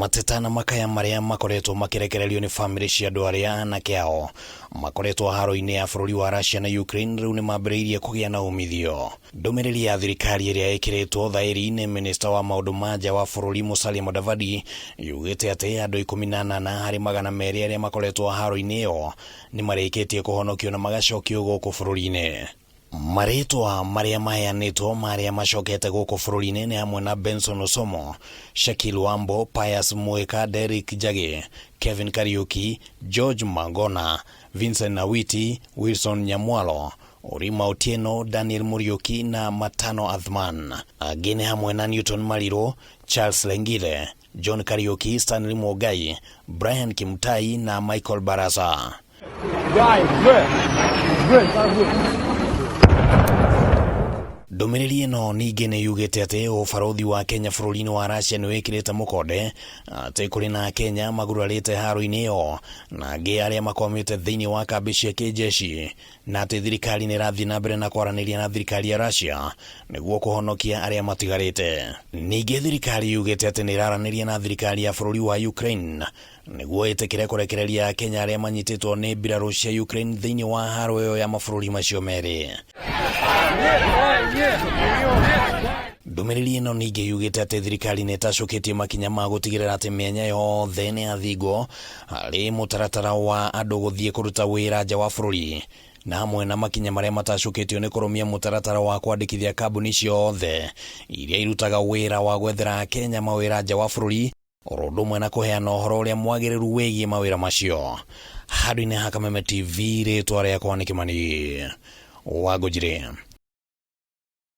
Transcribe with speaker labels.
Speaker 1: Matetana makaya maria makoretwo makirekererio ni family cia andu aria anake ao makoretwo haro-ini ya bururi wa Russia na Ukraine riu ni mambiriirie kugia na umithio. Ndumiriri ya thirikari iria ikiritwo thairi ni minister wa maundu ma nja wa bururi Musalia Mudavadi yugite ati andu 18 hari 200 aria makoretwo haro-ini iyo ni marikitie kuhonokio na magacokio guku bururi-ini. Maritwa maria maheanitwo maria macokete guku bururi-ini ni hamwe na Benson Osomo, Shakil Wambo, Pius Mweka, Derek Jage, Kevin Kariuki, George Mangona, Vincent Nawiti, Wilson Nyamwalo, Orima Otieno, Daniel Muriuki na Matano Athman. Agine hamwe na Newton Maliro, Charles Lengile, John Kariuki, Stanley Mogai, Brian Kimtai na Michael Barasa. Ndumiriri ino ningi ni yugite ati ubarothi wa Kenya bururi-ini wa Russia ni wikirite mukonde ati kuri na Kenya magurarite haro-ini iyo na angi aria makomite thiini wa kambi cia kijeshi na ati thirikari ni rathi na mbere na kwaraniria na thirikari ya Russia niguo kuhonokia aria matigarite. Ningi thirikari yugite ati ni raraniria na thirikari ya bururi wa Ukraine niguo itikire kurekereria Kenya aria manyititwo ni mbiraru cia Ukraine thiini wa haro iyo ya mabururi macio meri. Ndumiriri ino ningi yugite ati thirikari ni tacukitie makinya ma gutigirira ati mienya yothe ni athingo hari mutaratara wa andu guthie kuruta wira nja wa bururi na hamwe na makinya maria matacukitio ni kurumia mutaratara wa kwandikithia kambuni ciothe iria irutaga wira wa gwethera Kenya mawira nja wa bururi urundumwe na kuheana uhoro uria mwagiriru wigie mawira macio. Handũ-inĩ ha Kameme TV ritwa riakwa ni Kimani Wangũnjire.